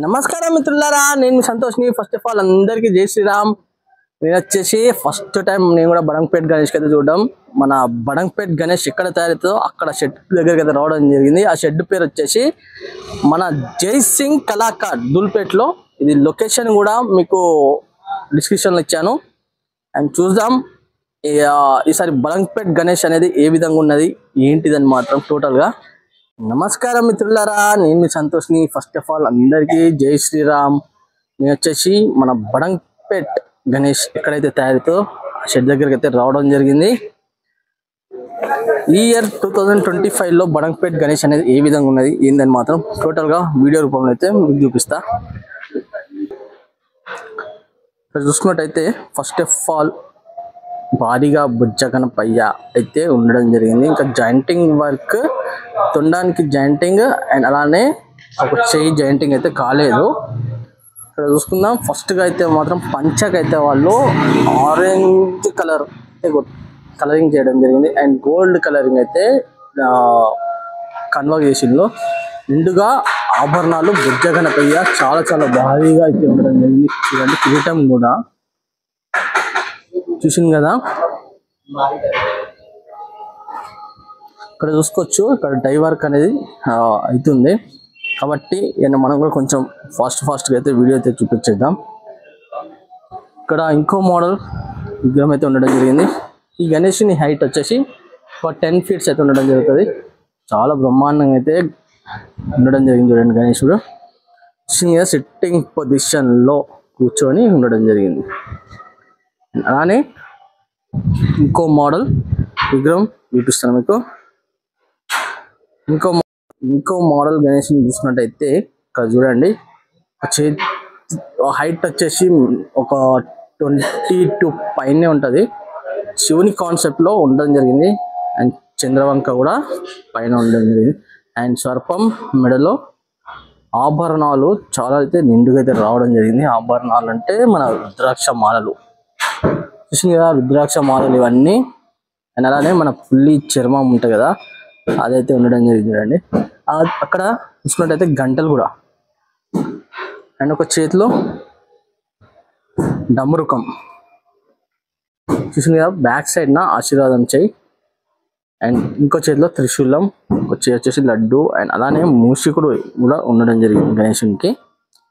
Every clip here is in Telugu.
నమస్కారం మిత్రులారా, నేను మీ సంతోష్ని. ఫస్ట్ ఆఫ్ ఆల్ అందరికీ జై శ్రీరామ్. నేను వచ్చేసి ఫస్ట్ టైం నేను కూడా బడంగపేట్ గణేష్కి అయితే చూడడం. మన బడంగపేట్ గణేష్ ఎక్కడ తయారవుతుందో అక్కడ షెడ్ దగ్గరికి అయితే రావడం జరిగింది. ఆ షెడ్ పేరు వచ్చేసి మన జై సింగ్ కళాకార్ దూల్పేట్లో. ఇది లొకేషన్ కూడా మీకు డిస్క్రిప్షన్లో ఇచ్చాను. అండ్ చూద్దాం ఈసారి బడంగపేట్ గణేష్ అనేది ఏ విధంగా ఉన్నది ఏంటిదని మాత్రం టోటల్గా. నమస్కారం మిత్రులారా, నేను మీ సంతోష్ని. ఫస్ట్ ఆఫ్ ఆల్ అందరికీ జై శ్రీరామ్. నేను వచ్చేసి మన బడంగపేట్ గణేష్ ఎక్కడైతే తయారీతో ఆ షెడ్ దగ్గరికి అయితే రావడం జరిగింది. ఈ ఇయర్ 2025లో బడంగపేట్ గణేష్ అనేది ఏ విధంగా ఉన్నది ఏందని మాత్రం టోటల్గా వీడియో రూపంలో అయితే మీకు చూపిస్తా. ఇక్కడ చూసుకున్నట్టయితే ఫస్ట్ ఆఫ్ ఆల్ భారీగా బుజ్జ గణపయ్య అయితే ఉండడం జరిగింది. ఇంకా జాయింటింగ్ వర్క్, తొండానికి జాయింటింగ్ అండ్ అలానే ఒక చెయ్యి జాయింటింగ్ అయితే కాలేదు. ఇక్కడ చూసుకుందాం. ఫస్ట్గా అయితే మాత్రం పంచకైతే వాళ్ళు ఆరెంజ్ కలర్ కలరింగ్ చేయడం జరిగింది. అండ్ గోల్డ్ కలరింగ్ అయితే కన్వర్గేషన్లో నిండుగా ఆభరణాలు బుజ్జ గణపయ్య చాలా చాలా భారీగా అయితే ఉండడం జరిగింది. ఇదంటే కిరీటం కూడా చూసింది కదా. ఇక్కడ చూసుకోవచ్చు, ఇక్కడ డై వర్క్ అనేది అవుతుంది కాబట్టి మనం కూడా కొంచెం ఫాస్ట్గా అయితే వీడియో అయితే చూపించేద్దాం. ఇక్కడ ఇంకో మోడల్ విగ్రహం అయితే ఉండడం జరిగింది. ఈ గణేష్ని హైట్ వచ్చేసి ఒక 10 feet అయితే ఉండడం జరుగుతుంది. చాలా బ్రహ్మాండంగా అయితే ఉండడం జరిగింది. చూడండి, గణేశుడు సిట్టింగ్ పొజిషన్లో కూర్చొని ఉండడం జరిగింది. అలానే ఇంకో మోడల్ విగ్రహం చూపిస్తాను మీకు. ఇంకో మోడల్ గణేష్ని చూసుకున్నట్టయితే ఇక్కడ చూడండి, హైట్ వచ్చేసి ఒక 22 పైనే ఉంటుంది. శివుని కాన్సెప్ట్లో ఉండడం జరిగింది. అండ్ చంద్రవంక కూడా పైన ఉండడం జరిగింది. అండ్ సర్పం మెడలో ఆభరణాలు చాలా అయితే నిండుగా అయితే రావడం జరిగింది. ఆభరణాలు అంటే మన రుద్రాక్ష మాలలు చూసింది కదా, రుద్రాక్ష మాలలు ఇవన్నీ. అండ్ అలానే మన పుల్లి చర్మం ఉంటుంది కదా, అదైతే ఉండడం జరిగింది. చూడండి, అక్కడ చూసుకున్నట్టయితే గంటలు కూడా. అండ్ ఒక చేతిలో డమరుకం చూసింది కదా, బ్యాక్ సైడ్ నా ఆశీర్వాదం చేయి. అండ్ ఇంకో చేతిలో త్రిశూలం, ఒక చేతి వచ్చేసి లడ్డు. అండ్ అలానే మూషికుడు కూడా ఉండడం జరిగింది గణేశునికి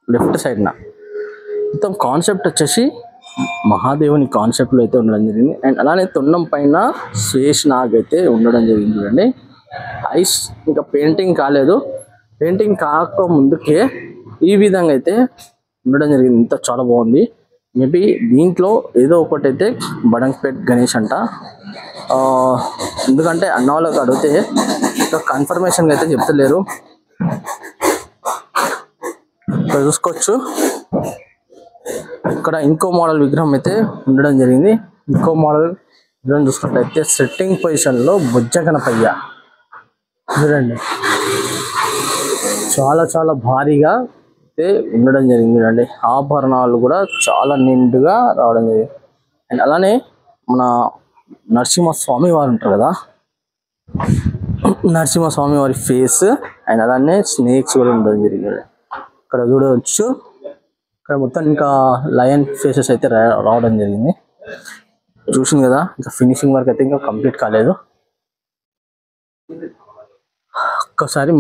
లెఫ్ట్ సైడ్ నా. మొత్తం కాన్సెప్ట్ వచ్చేసి మహాదేవుని కాన్సెప్ట్లో అయితే ఉండడం జరిగింది. అండ్ అలానే తొండం పైన శేషనాగ్ అయితే ఉండడం జరిగింది. చూడండి, ఐస్ ఇంకా పెయింటింగ్ కాలేదు. పెయింటింగ్ కాక ముందుకే ఈ విధంగా అయితే ఉండడం జరిగింది. ఇంత చాలా బాగుంది. మేబీ దీంట్లో ఏదో ఒకటి అయితే బడంగపేట్ గణేష్ అంట. ఎందుకంటే అన్న వాళ్ళకి అడిగితే ఇంకా కన్ఫర్మేషన్గా అయితే చెప్తలేరు. ఇక్కడ చూసుకోవచ్చు, ఇక్కడ ఇంకో మోడల్ విగ్రహం అయితే ఉండడం జరిగింది. ఇంకో మోడల్ విగ్రహం చూసుకున్నట్టయితే సెట్టింగ్ పొజిషన్లో బుజ్జ గణపయ్య చూడండి, చాలా చాలా భారీగా అయితే ఉండడం జరిగింది. చూడండి, ఆభరణాలు కూడా చాలా నిండుగా రావడం జరిగింది. అండ్ అలానే మన నరసింహస్వామి వారు ఉంటారు కదా, నరసింహస్వామి వారి ఫేస్ అండ్ అలానే స్నేక్స్ కూడా ఉండడం జరిగింది. ఇక్కడ చూడవచ్చు, ఇక్కడ మొత్తం ఇంకా లయన్ ఫేసెస్ అయితే రావడం జరిగింది. చూసింది కదా, ఇంకా ఫినిషింగ్ వర్క్ అయితే ఇంకా కంప్లీట్ కాలేదు.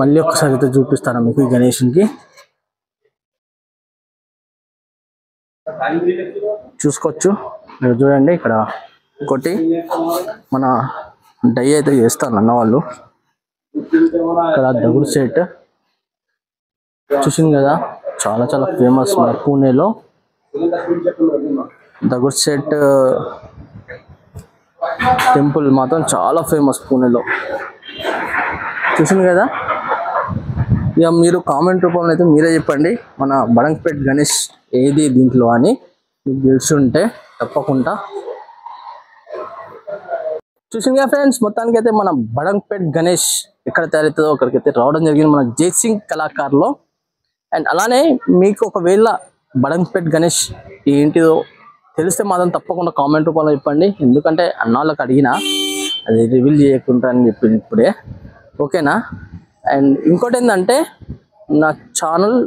మళ్ళీ ఒక్కసారి అయితే చూపిస్తాను మీకు ఈ గణేషునికి. చూసుకోవచ్చు, మీరు చూడండి. ఇక్కడ ఇంకోటి మన డై అయితే చేస్తారు అన్న వాళ్ళు. ఇక్కడ దగుడు సెట్ చూసింది కదా, చాలా చాలా ఫేమస్ మన పూణేలో. దగుడు సెట్ టెంపుల్ మాత్రం చాలా ఫేమస్ పూణేలో. చూసింది కదా. ఇక మీరు కామెంట్ రూపంలో అయితే మీరే చెప్పండి, మన బడంగపేట్ గణేష్ ఏది దీంట్లో అని మీకు తెలిసి ఉంటే తప్పకుండా. చూసిందిగా ఫ్రెండ్స్, మొత్తానికి అయితే మన బడంగపేట్ గణేష్ ఎక్కడ తయారవుతుందో అక్కడికైతే రావడం జరిగింది, మన జై సింగ్ కళాకార్లో. అండ్ అలానే మీకు ఒకవేళ బడంగపేట్ గణేష్ ఏంటిదో తెలిస్తే మాత్రం తప్పకుండా కామెంట్ రూపంలో చెప్పండి. ఎందుకంటే అన్నాళ్ళకి అడిగినా అది రివీల్ చేయకుండా అని చెప్పింది ఇప్పుడే, ఓకేనా. అండ్ ఇంకోటి ఏంటంటే, నా ఛానల్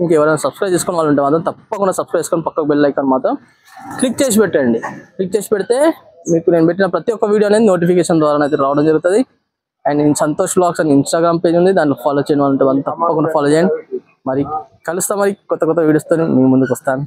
ఇంకెవరైనా సబ్స్క్రైబ్ చేసుకుని వాళ్ళు ఉంటే మాత్రం తప్పకుండా సబ్స్క్రైబ్ చేసుకొని పక్కకు బెల్ ఐకాన్ మాత్రం క్లిక్ చేసి పెట్టండి. క్లిక్ చేసి పెడితే మీకు నేను పెట్టిన ప్రతి ఒక్క వీడియో అనేది నోటిఫికేషన్ ద్వారా అయితే రావడం జరుగుతుంది. అండ్ నేను సంతోష్ వ్లాగ్స్ అని ఇన్స్టాగ్రామ్ పేజ్ ఉంది, దాంట్లో ఫాలో చేయడం అంటే వాళ్ళు తప్పకుండా ఫాలో చేయండి. మరి కలుస్తా, మరి కొత్త వీడియోస్తో మీ ముందుకు వస్తాను.